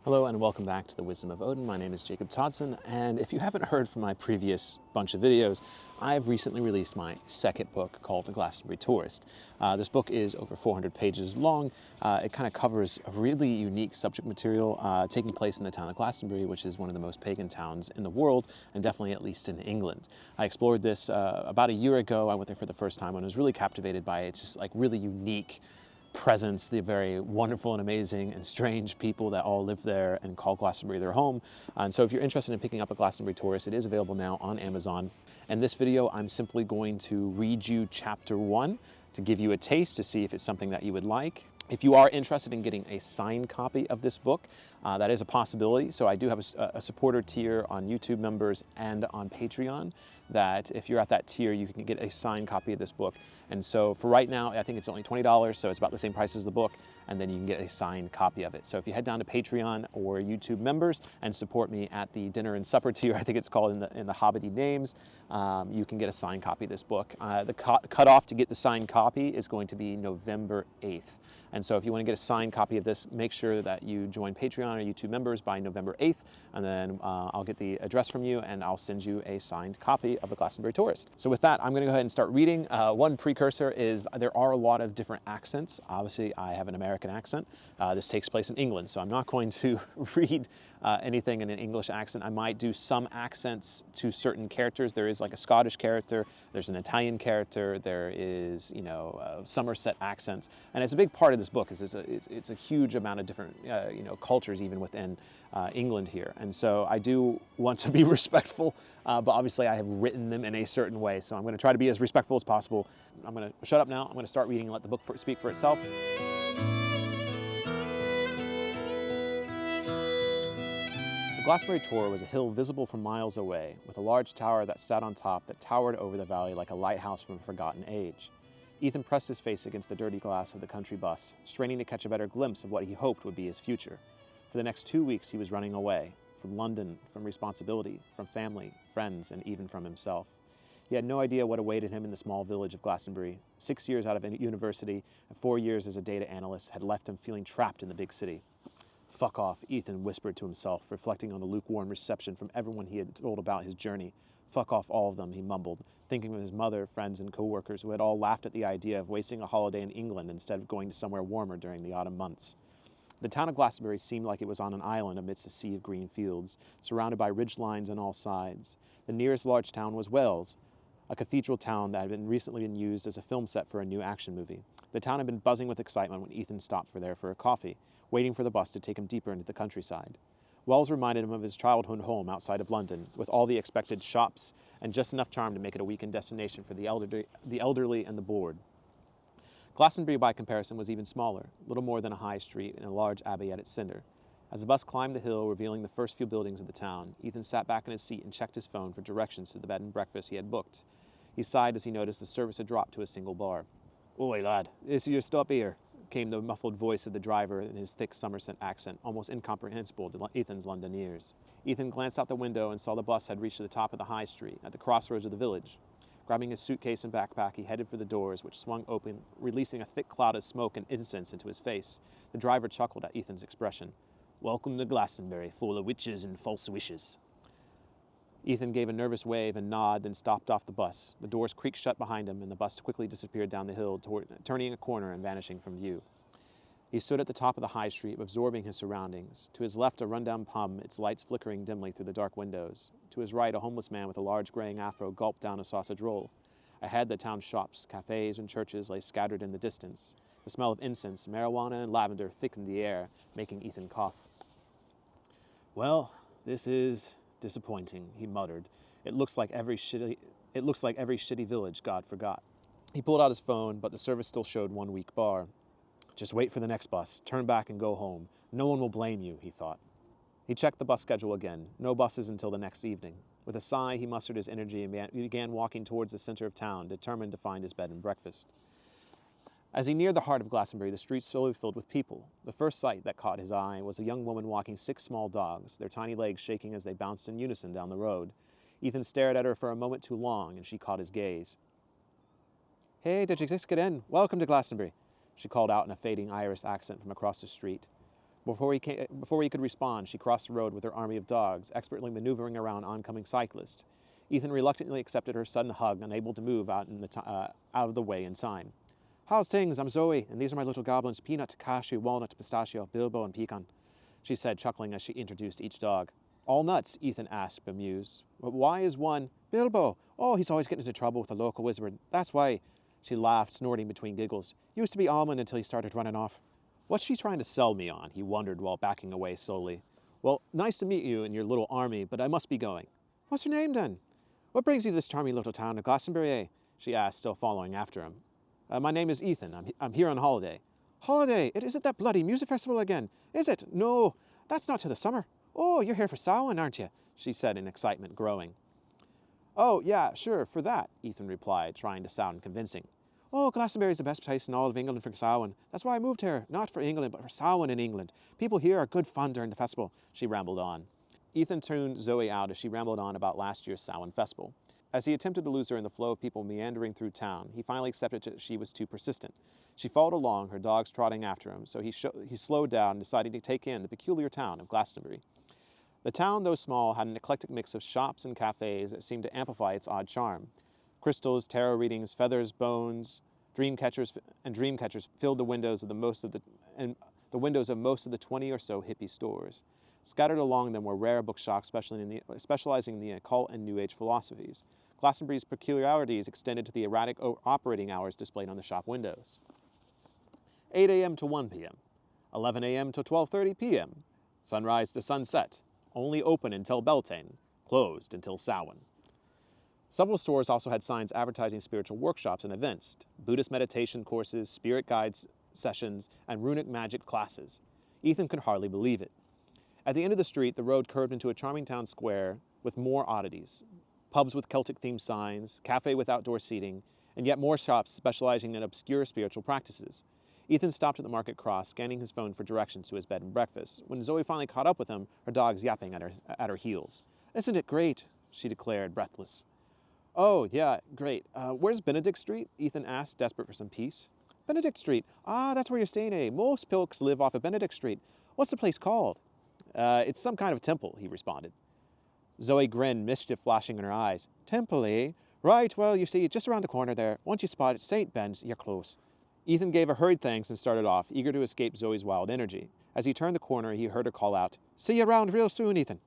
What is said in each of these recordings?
Hello and welcome back to the Wisdom of Odin. My name is Jacob Toddson, and if you haven't heard from my previous bunch of videos, I've recently released my second book called The Glastonbury Tourist. This book is over 400 pages long. It kind of covers a really unique subject material taking place in the town of Glastonbury, which is one of the most pagan towns in the world, and definitely at least in England. I explored this about a year ago. I went there for the first time and was really captivated by it. It's just like really unique presence, the very wonderful and amazing and strange people that all live there and call Glastonbury their home. And so if you're interested in picking up a Glastonbury Tourist, it is available now on Amazon. In this video, I'm simply going to read you chapter 1 to give you a taste to see if it's something that you would like. If you are interested in getting a signed copy of this book, that is a possibility. So I do have a supporter tier on YouTube members and on Patreon that if you're at that tier, you can get a signed copy of this book. And so for right now, I think it's only $20, so it's about the same price as the book, and then you can get a signed copy of it. So if you head down to Patreon or YouTube members and support me at the dinner and supper tier, I think it's called in the Hobbity names, you can get a signed copy of this book. The cutoff to get the signed copy is going to be November 8th. And so if you want to get a signed copy of this, make sure that you join Patreon or YouTube members by November 8th, and then I'll get the address from you and I'll send you a signed copy of The Glastonbury Tourist. So with that, I'm going to go ahead and start reading. One precursor is there are a lot of different accents. Obviously, I have an American accent. This takes place in England, so I'm not going to read anything in an English accent. I might do some accents to certain characters. There is like a Scottish character, there's an Italian character, there is, Somerset accents, and it's a big part of this book. It's a huge amount of different cultures even within England here, and so I do want to be respectful, but obviously I have written them in a certain way, so I'm going to try to be as respectful as possible. I'm going to shut up now. I'm going to start reading and let the book speak for itself. The Glastonbury Tor was a hill visible from miles away, with a large tower that sat on top that towered over the valley like a lighthouse from a forgotten age. Ethan pressed his face against the dirty glass of the country bus, straining to catch a better glimpse of what he hoped would be his future. For the next 2 weeks he was running away, from London, from responsibility, from family, friends, and even from himself. He had no idea what awaited him in the small village of Glastonbury. 6 years out of university and 4 years as a data analyst had left him feeling trapped in the big city. "Fuck off," Ethan whispered to himself, reflecting on the lukewarm reception from everyone he had told about his journey. "Fuck off all of them," he mumbled, thinking of his mother, friends, and co-workers who had all laughed at the idea of wasting a holiday in England instead of going to somewhere warmer during the autumn months. The town of Glastonbury seemed like it was on an island amidst a sea of green fields, surrounded by ridge lines on all sides. The nearest large town was Wales, a cathedral town that had recently been used as a film set for a new action movie. The town had been buzzing with excitement when Ethan stopped for a coffee, waiting for the bus to take him deeper into the countryside. Wells reminded him of his childhood home outside of London, with all the expected shops and just enough charm to make it a weekend destination for the elderly and the bored. Glastonbury, by comparison, was even smaller, little more than a high street and a large abbey at its center. As the bus climbed the hill, revealing the first few buildings of the town, Ethan sat back in his seat and checked his phone for directions to the bed and breakfast he had booked. He sighed as he noticed the service had dropped to a single bar. "Oi, lad, is your stop here?" came the muffled voice of the driver in his thick Somerset accent, almost incomprehensible to Ethan's London ears. Ethan glanced out the window and saw the bus had reached the top of the high street, at the crossroads of the village. Grabbing his suitcase and backpack, he headed for the doors, which swung open, releasing a thick cloud of smoke and incense into his face. The driver chuckled at Ethan's expression. "Welcome to Glastonbury, full of witches and false wishes." Ethan gave a nervous wave and nod, then stopped off the bus. The doors creaked shut behind him, and the bus quickly disappeared down the hill, turning a corner and vanishing from view. He stood at the top of the high street, absorbing his surroundings. To his left, a rundown pub, its lights flickering dimly through the dark windows. To his right, a homeless man with a large graying afro gulped down a sausage roll. Ahead, the town's shops, cafes, and churches lay scattered in the distance. The smell of incense, marijuana, and lavender thickened the air, making Ethan cough. "Well, this is disappointing," he muttered. It looks like every shitty village God forgot." He pulled out his phone, but the service still showed one weak bar. "Just wait for the next bus. Turn back and go home. No one will blame you," he thought. He checked the bus schedule again. No buses until the next evening. With a sigh, he mustered his energy and began walking towards the center of town, determined to find his bed and breakfast. As he neared the heart of Glastonbury, the streets slowly filled with people. The first sight that caught his eye was a young woman walking 6 small dogs, their tiny legs shaking as they bounced in unison down the road. Ethan stared at her for a moment too long, and she caught his gaze. "Hey, did you just get in? Welcome to Glastonbury," she called out in a fading Irish accent from across the street. Before he could respond, she crossed the road with her army of dogs, expertly maneuvering around oncoming cyclists. Ethan reluctantly accepted her sudden hug, unable to move out of the way in time. "How's things? I'm Zoe, and these are my little goblins, Peanut, Cashew, Walnut, Pistachio, Bilbo, and Pecan," she said, chuckling as she introduced each dog. "All nuts?" Ethan asked, bemused. "But why is one—" "Bilbo! Oh, he's always getting into trouble with the local wizard. That's why." She laughed, snorting between giggles. "Used to be Almond until he started running off." "What's she trying to sell me on?" he wondered while backing away slowly. "Well, nice to meet you and your little army, but I must be going." "What's your name, then?" "What brings you to this charming little town of Glastonbury, eh?" she asked, still following after him. My name is Ethan. I'm here on holiday." "Holiday? It isn't that bloody music festival again, is it? No, that's not till the summer. Oh, you're here for Samhain, aren't you?" she said in excitement growing. "Oh, yeah, sure, for that," Ethan replied, trying to sound convincing. "Oh, Glastonbury is the best place in all of England for Samhain. That's why I moved here, not for England, but for Samhain in England. People here are good fun during the festival," she rambled on. Ethan tuned Zoe out as she rambled on about last year's Samhain festival. As he attempted to lose her in the flow of people meandering through town, he finally accepted that she was too persistent. She followed along, her dogs trotting after him, so he slowed down and decided to take in the peculiar town of Glastonbury. The town, though small, had an eclectic mix of shops and cafes that seemed to amplify its odd charm. Crystals, tarot readings, feathers, bones, dream catchers filled the windows of most of the 20 or so hippie stores. Scattered along them were rare bookshops specializing in the occult and New Age philosophies. Glastonbury's peculiarities extended to the erratic operating hours displayed on the shop windows. 8 a.m. to 1 p.m., 11 a.m. to 12:30 p.m., sunrise to sunset, only open until Beltane, closed until Samhain. Several stores also had signs advertising spiritual workshops and events, Buddhist meditation courses, spirit guides sessions, and runic magic classes. Ethan could hardly believe it. At the end of the street, the road curved into a charming town square with more oddities. Pubs with Celtic-themed signs, cafe with outdoor seating, and yet more shops specializing in obscure spiritual practices. Ethan stopped at the market cross, scanning his phone for directions to his bed and breakfast. When Zoe finally caught up with him, her dogs yapping at her heels. "Isn't it great?" she declared, breathless. "Oh, yeah, great. Where's Benedict Street?" Ethan asked, desperate for some peace. "Benedict Street? Ah, that's where you're staying, eh? Most folks live off of Benedict Street. What's the place called?" It's some kind of temple," he responded. Zoe grinned, mischief flashing in her eyes. "Temple, eh? Right, well, you see, just around the corner there. Once you spot it, St. Ben's, you're close." Ethan gave a hurried thanks and started off, eager to escape Zoe's wild energy. As he turned the corner, he heard her call out, "See you around real soon, Ethan."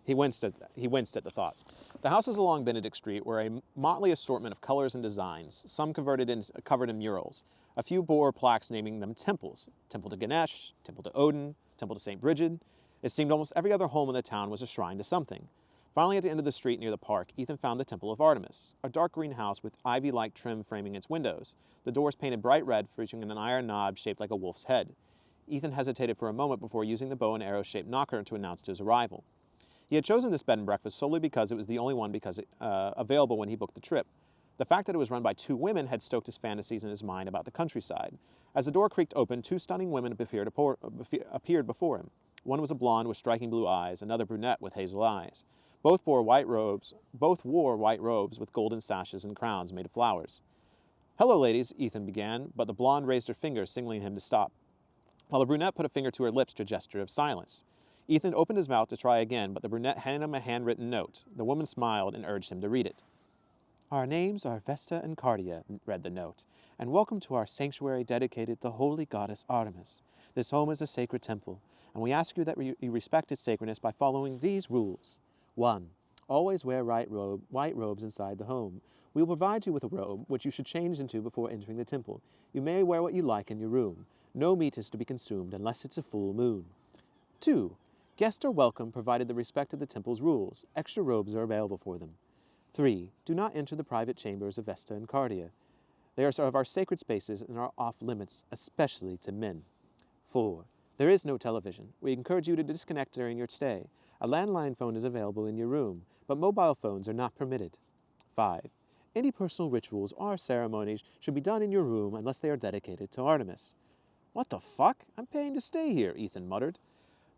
He winced at the thought. The houses along Benedict Street were a motley assortment of colors and designs, some covered in murals. A few bore plaques naming them temples. Temple to Ganesh, Temple to Odin, Temple to St. Bridget. It seemed almost every other home in the town was a shrine to something. Finally, at the end of the street near the park, Ethan found the Temple of Artemis, a dark green house with ivy-like trim framing its windows. The doors painted bright red, featuring an iron knob shaped like a wolf's head. Ethan hesitated for a moment before using the bow and arrow-shaped knocker to announce his arrival. He had chosen this bed and breakfast solely because it was the only one available when he booked the trip. The fact that it was run by two women had stoked his fantasies in his mind about the countryside. As the door creaked open, two stunning women appeared before him. One was a blonde with striking blue eyes, another brunette with hazel eyes. Both wore white robes with golden sashes and crowns made of flowers. "Hello, ladies," Ethan began, but the blonde raised her finger, signaling him to stop, while the brunette put a finger to her lips to a gesture of silence. Ethan opened his mouth to try again, but the brunette handed him a handwritten note. The woman smiled and urged him to read it. "Our names are Vesta and Cardia," read the note, "and welcome to our sanctuary dedicated to the holy goddess Artemis. This home is a sacred temple, and we ask you that you respect its sacredness by following these rules. 1. Always wear white robes inside the home. We will provide you with a robe, which you should change into before entering the temple. You may wear what you like in your room. No meat is to be consumed unless it's a full moon. 2. Guests are welcome provided they respect the temple's rules. Extra robes are available for them. 3. Do not enter the private chambers of Vesta and Cardia. They are of our sacred spaces and are off limits, especially to men. 4. There is no television. We encourage you to disconnect during your stay. A landline phone is available in your room, but mobile phones are not permitted. 5. Any personal rituals or ceremonies should be done in your room unless they are dedicated to Artemis." "What the fuck? I'm paying to stay here," Ethan muttered.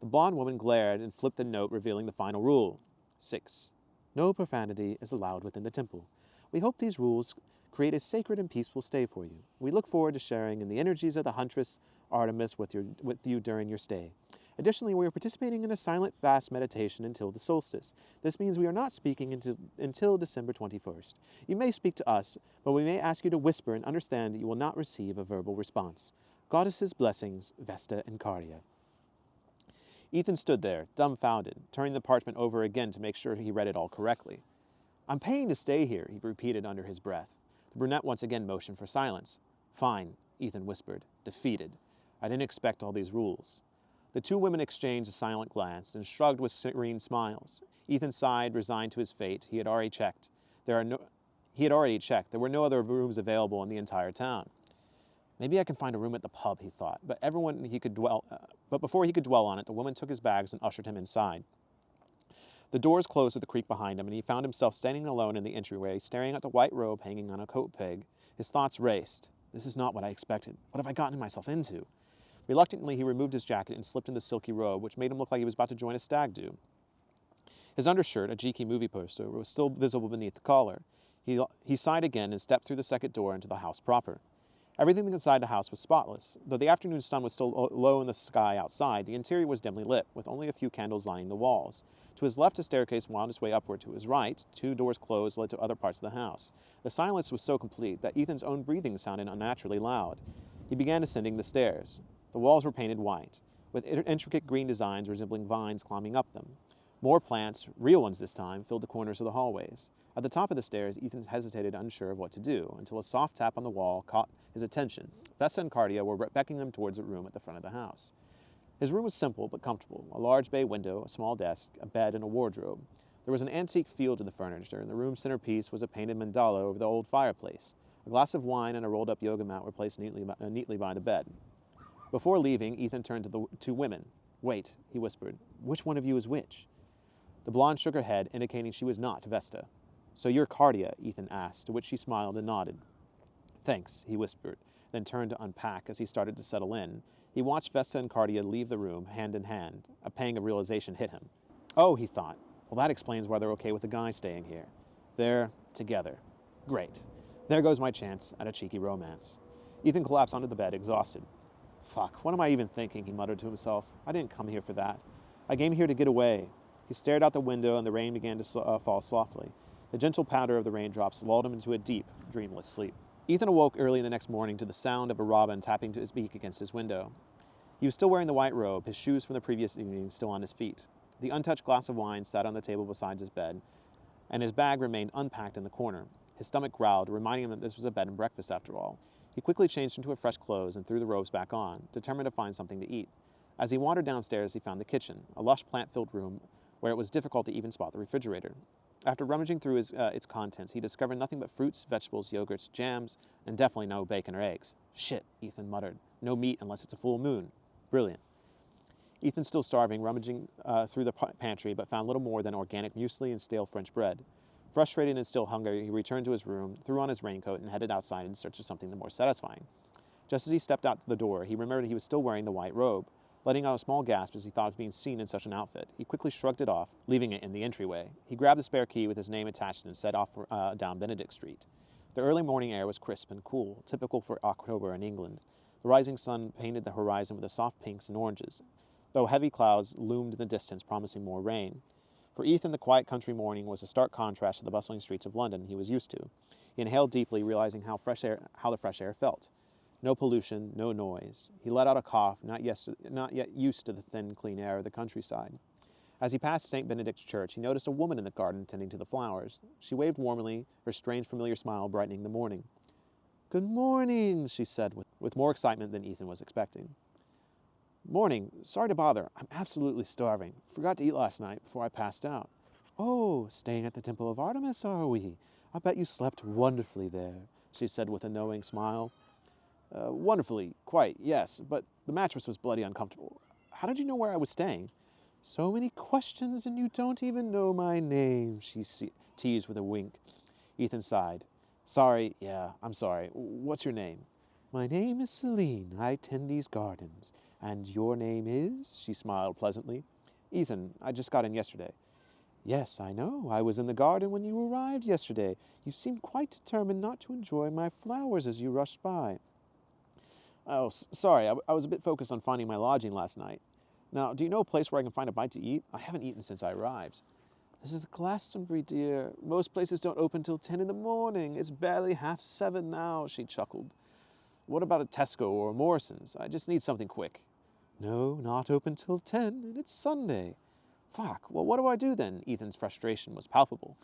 The blonde woman glared and flipped the note, revealing the final rule. 6. No profanity is allowed within the temple. We hope these rules create a sacred and peaceful stay for you. We look forward to sharing in the energies of the huntress Artemis with you during your stay. Additionally, we are participating in a silent fast meditation until the solstice. This means we are not speaking until December 21st. You may speak to us, but we may ask you to whisper and understand that you will not receive a verbal response. Goddesses' blessings, Vesta and Cardia. Ethan stood there, dumbfounded, turning the parchment over again to make sure he read it all correctly. I'm paying to stay here, he repeated under his breath. The brunette once again motioned for silence. Fine, Ethan whispered, defeated. I didn't expect all these rules. The two women exchanged a silent glance and shrugged with serene smiles. Ethan sighed, resigned to his fate. He had already checked. There were no other rooms available in the entire town. Maybe I can find a room at the pub, he thought, but before he could dwell on it, the woman took his bags and ushered him inside. The doors closed with a creak behind him, and he found himself standing alone in the entryway, staring at the white robe hanging on a coat peg. His thoughts raced. This is not what I expected. What have I gotten myself into? Reluctantly, he removed his jacket and slipped in the silky robe, which made him look like he was about to join a stag do. His undershirt, a geeky movie poster, was still visible beneath the collar. He sighed again and stepped through the second door into the house proper. Everything inside the house was spotless. Though the afternoon sun was still low in the sky outside, the interior was dimly lit, with only a few candles lining the walls. To his left, a staircase wound its way upward. To his right, two doors closed led to other parts of the house. The silence was so complete that Ethan's own breathing sounded unnaturally loud. He began ascending the stairs. The walls were painted white, with intricate green designs resembling vines climbing up them. More plants, real ones this time, filled the corners of the hallways. At the top of the stairs, Ethan hesitated, unsure of what to do, until a soft tap on the wall caught his attention. Vesta and Cardia were beckoning him towards a room at the front of the house. His room was simple but comfortable. A large bay window, a small desk, a bed, and a wardrobe. There was an antique feel to the furniture, and the room's centerpiece was a painted mandala over the old fireplace. A glass of wine and a rolled-up yoga mat were placed neatly by the bed. Before leaving, Ethan turned to the two women. Wait, he whispered. Which one of you is which? The blonde shook her head, indicating she was not Vesta. So you're Cardia, Ethan asked, to which she smiled and nodded. Thanks, he whispered, then turned to unpack as he started to settle in. He watched Vesta and Cardia leave the room, hand in hand. A pang of realization hit him. Oh, he thought. Well, that explains why they're okay with the guy staying here. They're together. Great. There goes my chance at a cheeky romance. Ethan collapsed onto the bed, exhausted. Fuck, what am I even thinking, he muttered to himself. I didn't come here for that. I came here to get away. He stared out the window, and the rain began to fall softly. The gentle patter of the raindrops lulled him into a deep, dreamless sleep. Ethan awoke early the next morning to the sound of a robin tapping to his beak against his window. He was still wearing the white robe, his shoes from the previous evening still on his feet. The untouched glass of wine sat on the table beside his bed, and his bag remained unpacked in the corner. His stomach growled, reminding him that this was a bed and breakfast after all. He quickly changed into fresh clothes and threw the robes back on, determined to find something to eat. As he wandered downstairs, he found the kitchen, a lush plant-filled room where it was difficult to even spot the refrigerator. After rummaging through its contents, he discovered nothing but fruits, vegetables, yogurts, jams, and definitely no bacon or eggs. Shit, Ethan muttered. No meat unless it's a full moon. Brilliant. Ethan, still starving, rummaging through the pantry, but found little more than organic muesli and stale French bread. Frustrated and still hungry, he returned to his room, threw on his raincoat, and headed outside in search of something more satisfying. Just as he stepped out to the door, he remembered he was still wearing the white robe. Letting out a small gasp as he thought of being seen in such an outfit, he quickly shrugged it off, leaving it in the entryway. He grabbed the spare key with his name attached and set off down Benedict Street. The early morning air was crisp and cool, typical for October in England. The rising sun painted the horizon with the soft pinks and oranges, though heavy clouds loomed in the distance, promising more rain. For Ethan, the quiet country morning was a stark contrast to the bustling streets of London he was used to. He inhaled deeply, realizing how the fresh air felt. No pollution, no noise. He let out a cough, not yet used to the thin, clean air of the countryside. As he passed St. Benedict's Church, he noticed a woman in the garden tending to the flowers. She waved warmly, her strange, familiar smile brightening the morning. Good morning, she said, with more excitement than Ethan was expecting. Morning. Sorry to bother. I'm absolutely starving. Forgot to eat last night before I passed out. Oh, staying at the Temple of Artemis, are we? I bet you slept wonderfully there, she said with a knowing smile. Wonderfully, quite, yes, but the mattress was bloody uncomfortable. How did you know where I was staying? So many questions, and you don't even know my name, she teased with a wink. Ethan sighed. Sorry, yeah, I'm sorry. What's your name? My name is Celine. I tend these gardens. And your name is? She smiled pleasantly. Ethan, I just got in yesterday. Yes, I know. I was in the garden when you arrived yesterday. You seemed quite determined not to enjoy my flowers as you rushed by. Oh, sorry, I was a bit focused on finding my lodging last night. Now, do you know a place where I can find a bite to eat? I haven't eaten since I arrived. This is Glastonbury, dear. Most places don't open till 10 in the morning. It's barely 7:30 now, she chuckled. What about a Tesco or a Morrison's? I just need something quick. No, not open till 10, and it's Sunday. Fuck, well, what do I do then? Ethan's frustration was palpable.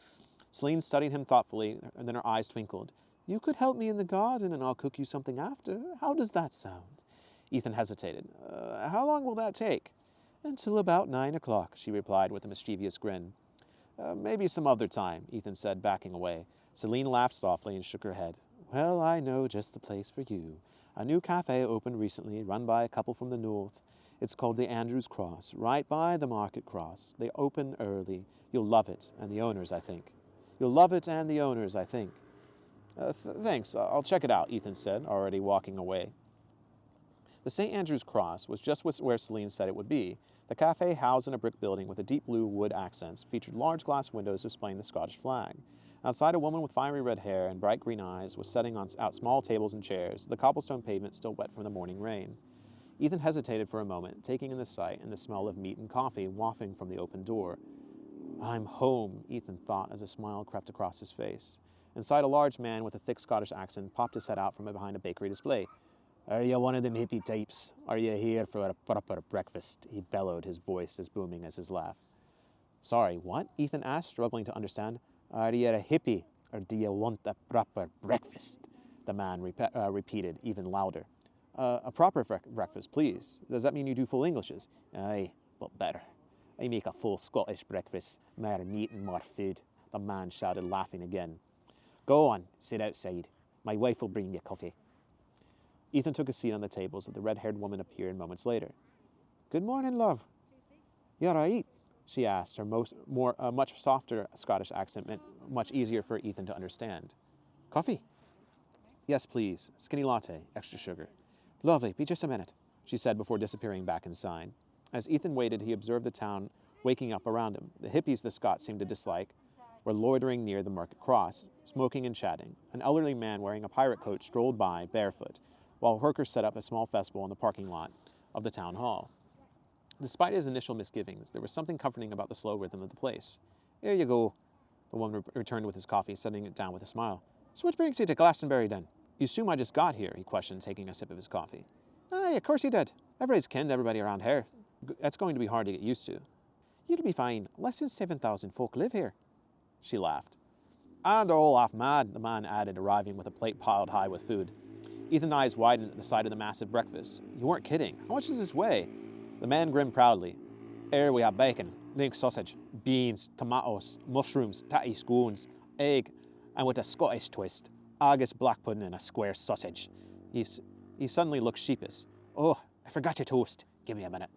Celine studied him thoughtfully, and then her eyes twinkled. You could help me in the garden, and I'll cook you something after. How does that sound? Ethan hesitated. How long will that take? Until about 9 o'clock, she replied with a mischievous grin. Maybe some other time, Ethan said, backing away. Celine laughed softly and shook her head. Well, I know just the place for you. A new cafe opened recently, run by a couple from the north. It's called the Andrews Cross, right by the Market Cross. They open early. You'll love it, and the owners, I think. You'll love it and the owners, I think. Thanks, I'll check it out, Ethan said, already walking away. The St. Andrew's Cross was just where Celine said it would be. The cafe, housed in a brick building with a deep blue wood accents, featured large glass windows displaying the Scottish flag. Outside, a woman with fiery red hair and bright green eyes was setting out small tables and chairs, the cobblestone pavement still wet from the morning rain. Ethan hesitated for a moment, taking in the sight and the smell of meat and coffee wafting from the open door. I'm home, Ethan thought as a smile crept across his face. Inside, a large man with a thick Scottish accent popped his head out from behind a bakery display. Are you one of them hippie types? Are you here for a proper breakfast? He bellowed, his voice as booming as his laugh. Sorry, what? Ethan asked, struggling to understand. Are you a hippie, or do you want a proper breakfast? The man repeated, even louder. A proper breakfast, please. Does that mean you do full Englishes? Aye, but better. I make a full Scottish breakfast, more meat and more food. The man shouted, laughing again. Go on, sit outside. My wife will bring you coffee. Ethan took a seat on the tables as the red-haired woman appeared moments later. Good morning, love. You all right? She asked, her much softer Scottish accent meant much easier for Ethan to understand. Coffee? Yes, please. Skinny latte, extra sugar. Lovely, be just a minute, she said before disappearing back inside. As Ethan waited, he observed the town waking up around him. The hippies the Scots seemed to dislike were loitering near the Market Cross, smoking and chatting. An elderly man wearing a pirate coat strolled by, barefoot, while workers set up a small festival in the parking lot of the town hall. Despite his initial misgivings, there was something comforting about the slow rhythm of the place. Here you go, the woman returned with his coffee, setting it down with a smile. So what brings you to Glastonbury, then? You assume I just got here, he questioned, taking a sip of his coffee. Aye, of course you did. Everybody's kenned everybody around here. That's going to be hard to get used to. You'll be fine. Less than 7,000 folk live here. She laughed. And they're all half mad, the man added, arriving with a plate piled high with food. Ethan's eyes widened at the sight of the massive breakfast. You weren't kidding. How much does this weigh? The man grinned proudly. Here we have bacon, link sausage, beans, tomatoes, mushrooms, tatty scones, egg, and with a Scottish twist, August black pudding and a square sausage. He suddenly looked sheepish. Oh, I forgot your toast. Give me a minute.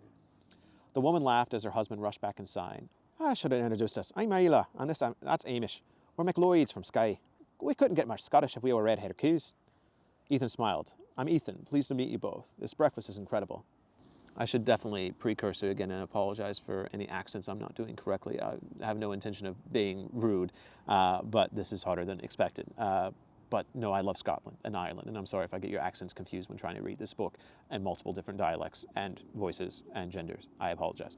The woman laughed as her husband rushed back inside. I should have introduced us. I'm Isla, and that's Amish. We're McLeods from Skye. We couldn't get much Scottish if we were red-haired coos. Ethan smiled. I'm Ethan. Pleased to meet you both. This breakfast is incredible. I should definitely precursor again and apologize for any accents I'm not doing correctly. I have no intention of being rude, but this is harder than expected. But no, I love Scotland and Ireland, and I'm sorry if I get your accents confused when trying to read this book and multiple different dialects and voices and genders. I apologize.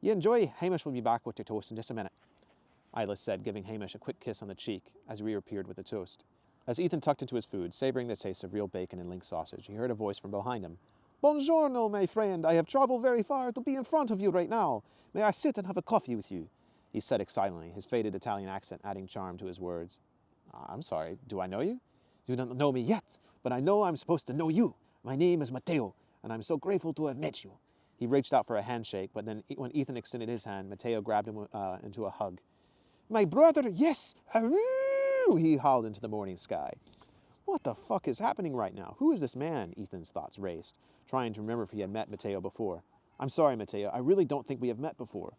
You enjoy. Hamish will be back with your toast in just a minute, Isla said, giving Hamish a quick kiss on the cheek as he reappeared with the toast. As Ethan tucked into his food, savoring the taste of real bacon and link sausage, he heard a voice from behind him. Buongiorno, my friend. I have traveled very far to be in front of you right now. May I sit and have a coffee with you? He said excitedly, his faded Italian accent adding charm to his words. I'm sorry, do I know you? You don't know me yet, but I know I'm supposed to know you. My name is Matteo, and I'm so grateful to have met you. He reached out for a handshake, but then when Ethan extended his hand, Matteo grabbed him into a hug. My brother, yes! Hurroo! He howled into the morning sky. What the fuck is happening right now? Who is this man? Ethan's thoughts raced, trying to remember if he had met Matteo before. I'm sorry, Matteo. I really don't think we have met before.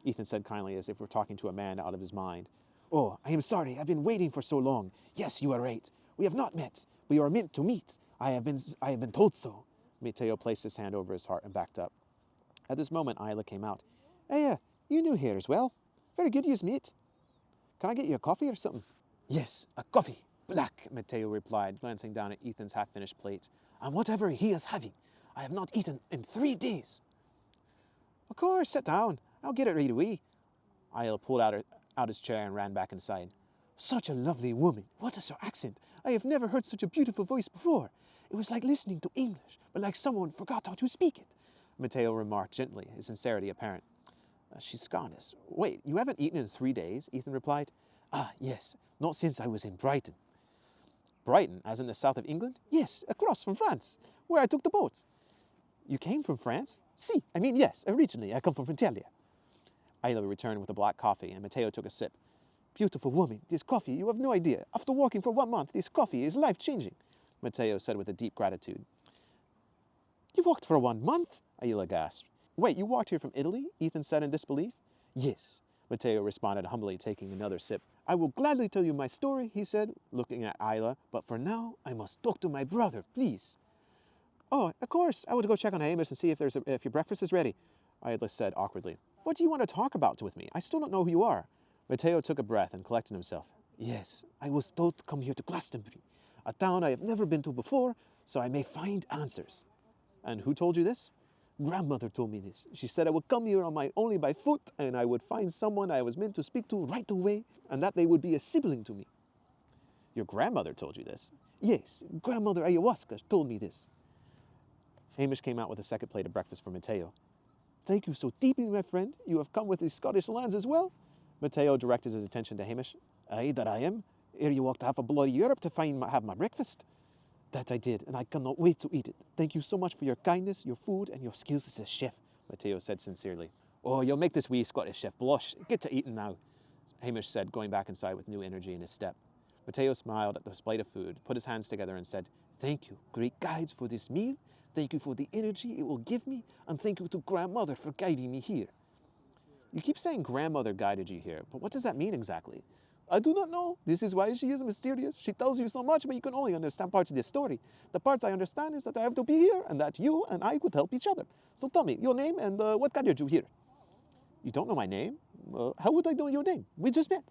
Ethan said kindly, as if we're talking to a man out of his mind. Oh, I am sorry. I've been waiting for so long. Yes, you are right. We have not met. We are meant to meet. I have been told so. Matteo placed his hand over his heart and backed up. At this moment, Isla came out. Hey, you new here as well? Very good yous, mate. Can I get you a coffee or something? Yes, a coffee. Black, Matteo replied, glancing down at Ethan's half-finished plate. And whatever he is having, I have not eaten in 3 days. Of course, sit down. I'll get it right away. Isla pulled out his chair and ran back inside. Such a lovely woman. What is her accent? I have never heard such a beautiful voice before. It was like listening to English, but like someone forgot how to speak it, Matteo remarked gently, his sincerity apparent. She's Scottish. Wait, you haven't eaten in 3 days? Ethan replied. Ah, yes, not since I was in Brighton. Brighton, as in the south of England? Yes, across from France, where I took the boat. You came from France? Si, I mean, yes, originally I come from Italia. Isla returned with a black coffee, and Matteo took a sip. Beautiful woman, this coffee, you have no idea. After walking for 1 month, this coffee is life-changing, Matteo said with a deep gratitude. You walked for 1 month? Isla gasped. Wait, you walked here from Italy? Ethan said in disbelief. Yes, Matteo responded humbly, taking another sip. I will gladly tell you my story, he said, looking at Isla, but for now, I must talk to my brother, please. Oh, of course, I would go check on Hamish and see if your breakfast is ready, Isla said awkwardly. What do you want to talk about with me? I still don't know who you are. Matteo took a breath and collected himself. Yes, I was told to come here to Glastonbury, a town I have never been to before, so I may find answers. And who told you this? Grandmother told me this. She said I would come here only by foot, and I would find someone I was meant to speak to right away, and that they would be a sibling to me. Your grandmother told you this? Yes, Grandmother Ayahuasca told me this. Hamish came out with a second plate of breakfast for Matteo. Thank you so deeply, my friend. You have come with these Scottish lands as well? Matteo directed his attention to Hamish. Aye, that I am. Ere you walked half a bloody Europe to have my breakfast. That I did, and I cannot wait to eat it. Thank you so much for your kindness, your food, and your skills as a chef, Matteo said sincerely. Oh, you'll make this wee Scottish chef blush. Get to eating now, Hamish said, going back inside with new energy in his step. Matteo smiled at the plate of food, put his hands together and said, Thank you, great guides, for this meal. Thank you for the energy it will give me, and thank you to Grandmother for guiding me here. You keep saying grandmother guided you here, but what does that mean exactly? I do not know. This is why she is mysterious. She tells you so much, but you can only understand parts of the story. The parts I understand is that I have to be here, and that you and I could help each other. So tell me, your name and what gathered you here? You don't know my name? How would I know your name? We just met.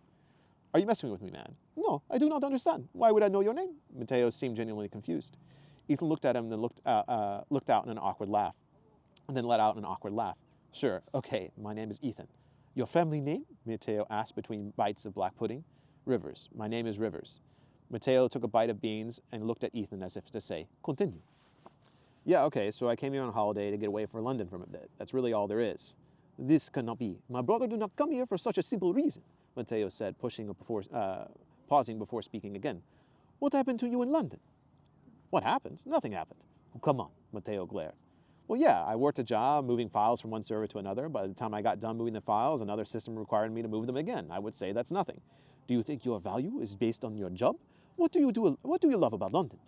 Are you messing with me, man? No, I do not understand. Why would I know your name? Matteo seemed genuinely confused. Ethan looked at him and then looked out in an awkward laugh, and then let out an awkward laugh. Sure, okay, my name is Ethan. Your family name? Matteo asked between bites of black pudding. Rivers. My name is Rivers. Matteo took a bite of beans and looked at Ethan as if to say, Continue. Yeah, okay, so I came here on holiday to get away from London from a bit. That's really all there is. This cannot be. My brother did not come here for such a simple reason, Matteo said, pausing before speaking again. What happened to you in London? What happened? Nothing happened. Oh, come on, Matteo glared. Well, yeah, I worked a job moving files from one server to another. By the time I got done moving the files, another system required me to move them again. I would say that's nothing. Do you think your value is based on your job? What do you love about London?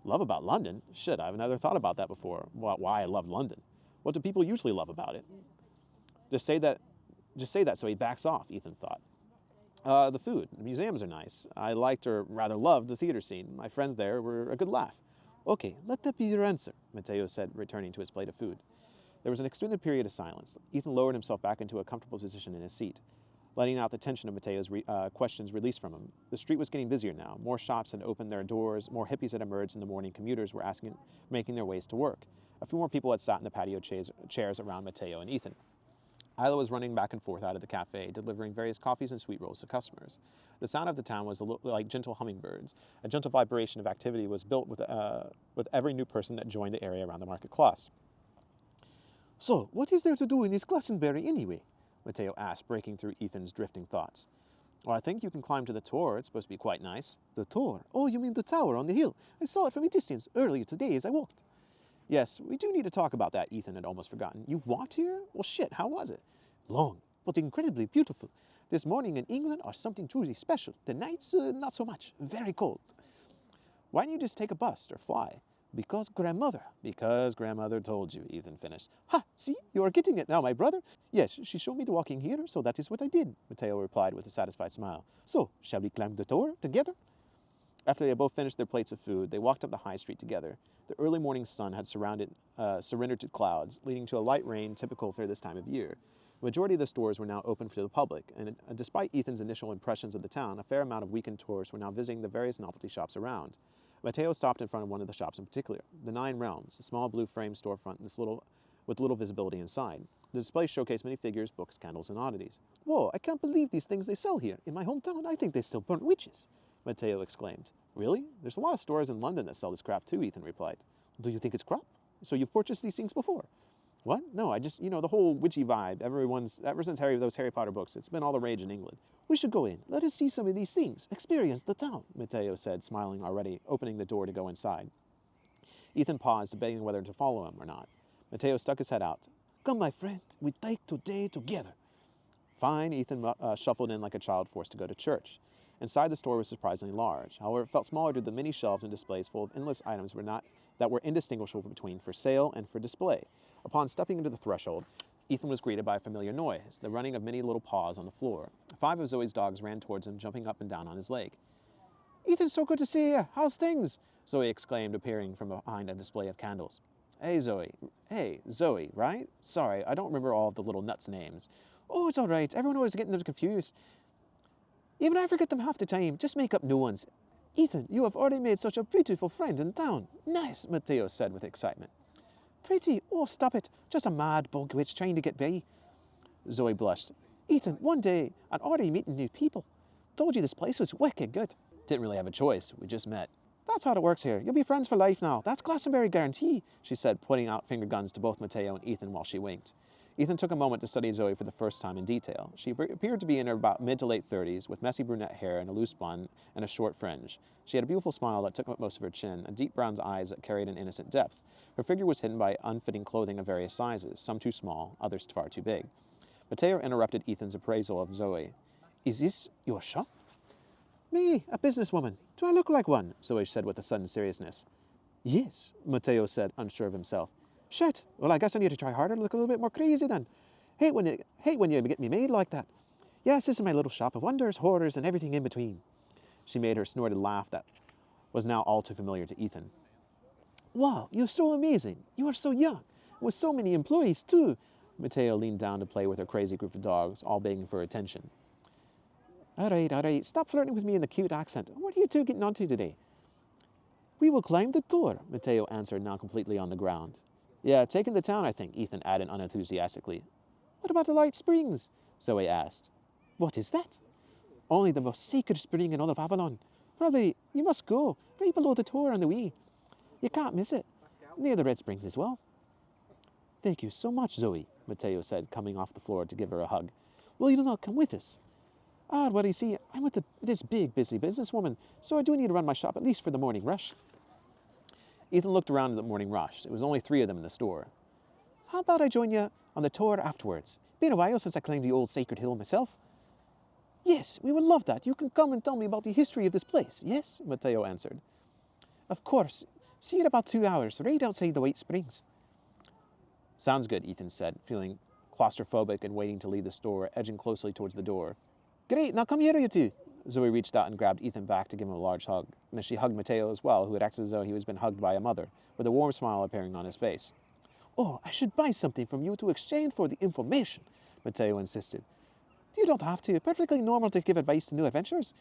Love about London? Shit, I've never thought about that before. Why I love London. What do people usually love about it? Just say that so he backs off, Ethan thought. The food. The museums are nice. I liked or rather loved the theater scene. My friends there were a good laugh. Okay, let that be your answer, Matteo said, returning to his plate of food. There was an extended period of silence. Ethan lowered himself back into a comfortable position in his seat, letting out the tension of Matteo's questions released from him. The street was getting busier now. More shops had opened their doors, more hippies had emerged in the morning, commuters were making their ways to work. A few more people had sat in the patio chairs around Matteo and Ethan. Isla was running back and forth out of the cafe, delivering various coffees and sweet rolls to customers. The sound of the town was like gentle hummingbirds. A gentle vibration of activity was built with every new person that joined the area around the market class. So, what is there to do in this Glastonbury anyway? Matteo asked, breaking through Ethan's drifting thoughts. Well, I think you can climb to the Tor. It's supposed to be quite nice. The Tor? Oh, you mean the tower on the hill? I saw it from a distance earlier today as I walked. Yes, we do need to talk about that, Ethan had almost forgotten. You walked here? Well, shit, how was it? Long, but incredibly beautiful. This morning in England are something truly special. The nights, not so much. Very cold. Why don't you just take a bus or fly? Because grandmother told you, Ethan finished. Ha, see, you are getting it now, my brother. Yes, she showed me the walking here, so that is what I did, Matteo replied with a satisfied smile. So, shall we climb the tower together? After they had both finished their plates of food, they walked up the high street together. The early morning sun had surrendered to clouds, leading to a light rain typical for this time of year. The majority of the stores were now open to the public, and despite Ethan's initial impressions of the town, a fair amount of weekend tourists were now visiting the various novelty shops around. Matteo stopped in front of one of the shops in particular, the Nine Realms, a small blue frame storefront in this little with little visibility inside. The display showcased many figures, books, candles, and oddities. Whoa, I can't believe these things they sell here. In my hometown, I think they still burn witches, Matteo exclaimed. Really? There's a lot of stores in London that sell this crap too, Ethan replied. Do you think it's crap? So you've purchased these things before? What? No, I just, the whole witchy vibe. Ever since those Harry Potter books, it's been all the rage in England. We should go in. Let us see some of these things. Experience the town, Matteo said, smiling already, opening the door to go inside. Ethan paused, debating whether to follow him or not. Matteo stuck his head out. Come, my friend, we take today together. Fine, Ethan shuffled in like a child forced to go to church. Inside the store was surprisingly large. However, it felt smaller due to the many shelves and displays full of endless items that were indistinguishable between for sale and for display. Upon stepping into the threshold, Ethan was greeted by a familiar noise, the running of many little paws on the floor. 5 of Zoe's dogs ran towards him, jumping up and down on his leg. Ethan, so good to see you. How's things? Zoe exclaimed, appearing from behind a display of candles. Hey, Zoe. Hey, Zoe, right? Sorry, I don't remember all of the little nuts' names. Oh, it's all right. Everyone always getting them confused. Even I forget them half the time. Just make up new ones. Ethan, you have already made such a beautiful friend in town. Nice, Matteo said with excitement. Pretty? Oh, stop it. Just a mad bug witch trying to get by. Zoe blushed. Ethan, one day, I'm already meeting new people. Told you this place was wicked good. Didn't really have a choice. We just met. That's how it works here. You'll be friends for life now. That's Glastonbury guarantee, she said, pointing out finger guns to both Matteo and Ethan while she winked. Ethan took a moment to study Zoe for the first time in detail. She appeared to be in her about mid to late 30s, with messy brunette hair and a loose bun and a short fringe. She had a beautiful smile that took up most of her chin, and deep brown eyes that carried an innocent depth. Her figure was hidden by unfitting clothing of various sizes, some too small, others far too big. Matteo interrupted Ethan's appraisal of Zoe. Is this your shop? Me, a businesswoman. Do I look like one? Zoe said with a sudden seriousness. Yes, Matteo said, unsure of himself. Shit, well, I guess I need to try harder to look a little bit more crazy then. Hate when you get me made like that. Yes, this is my little shop of wonders, horrors, and everything in between. She made her snorted laugh that was now all too familiar to Ethan. Wow, you're so amazing. You are so young, with so many employees too. Matteo leaned down to play with her crazy group of dogs, all begging for attention. All right, stop flirting with me in the cute accent. What are you two getting onto today? We will climb the door, Matteo answered, now completely on the ground. Yeah, taking the town, I think, Ethan added unenthusiastically. What about the Light Springs? Zoe asked. What is that? Only the most sacred spring in all of Avalon. Probably, you must go, right below the tower on the Wee. You can't miss it. Near the Red Springs as well. Thank you so much, Zoe, Matteo said, coming off the floor to give her a hug. Will you not come with us? Well, you see, I'm with this big, busy businesswoman, so I do need to run my shop at least for the morning rush. Ethan looked around at the morning rush. It was only 3 of them in the store. How about I join you on the tour afterwards? Been a while since I climbed the old sacred hill myself. Yes, we would love that. You can come and tell me about the history of this place, yes? Matteo answered. Of course. See you in about 2 hours, right outside the White Springs. Sounds good, Ethan said, feeling claustrophobic and waiting to leave the store, edging closely towards the door. Great, now come here, you two. Zoe reached out and grabbed Ethan back to give him a large hug. And then she hugged Matteo as well, who had acted as though he was been hugged by a mother, with a warm smile appearing on his face. Oh, I should buy something from you to exchange for the information, Matteo insisted. You don't have to. Perfectly normal to give advice to new adventurers.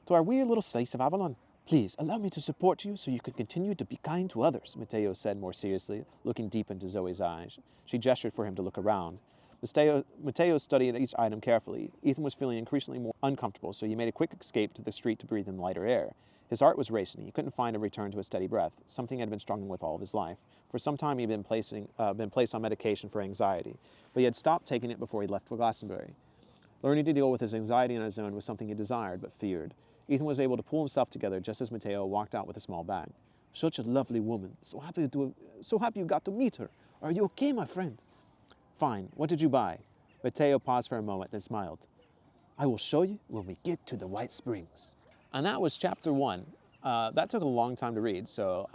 To our weird little slice of Avalon. Please, allow me to support you so you can continue to be kind to others, Matteo said more seriously, looking deep into Zoe's eyes. She gestured for him to look around. Matteo studied each item carefully. Ethan was feeling increasingly more uncomfortable, so he made a quick escape to the street to breathe in lighter air. His heart was racing. He couldn't find a return to a steady breath, something he had been struggling with all of his life. For some time, he had been placed on medication for anxiety, but he had stopped taking it before he left for Glastonbury. Learning to deal with his anxiety on his own was something he desired but feared. Ethan was able to pull himself together just as Matteo walked out with a small bag. Such a lovely woman. So happy you got to meet her. Are you okay, my friend? Fine. What did you buy? Matteo paused for a moment, then smiled. I will show you when we get to the White Springs. And that was chapter 1. That took a long time to read, so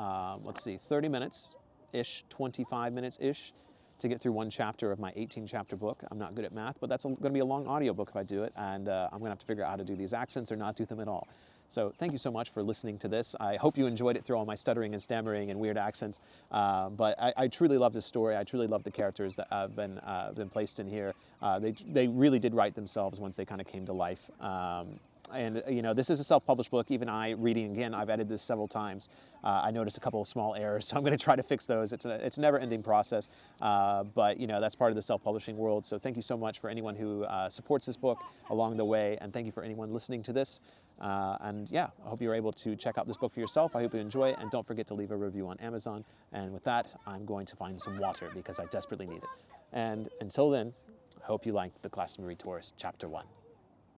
let's see, 30 minutes-ish, 25 minutes-ish to get through one chapter of my 18-chapter book. I'm not good at math, but that's going to be a long audiobook if I do it, and I'm going to have to figure out how to do these accents or not do them at all. So thank you so much for listening to this. I hope you enjoyed it through all my stuttering and stammering and weird accents. But I truly love this story. I truly love the characters that have been placed in here. They really did write themselves once they kind of came to life. And you know, this is a self-published book. Even I, reading again, I've edited this several times. I noticed a couple of small errors, so I'm going to try to fix those. It's a never-ending process, but you know, that's part of the self-publishing world. So thank you so much for anyone who supports this book along the way, and thank you for anyone listening to this. And yeah, I hope you're able to check out this book for yourself. I hope you enjoy it, and don't forget to leave a review on Amazon. And with that, I'm going to find some water because I desperately need it. And until then, I hope you liked The Glastonbury Tourist, Chapter 1.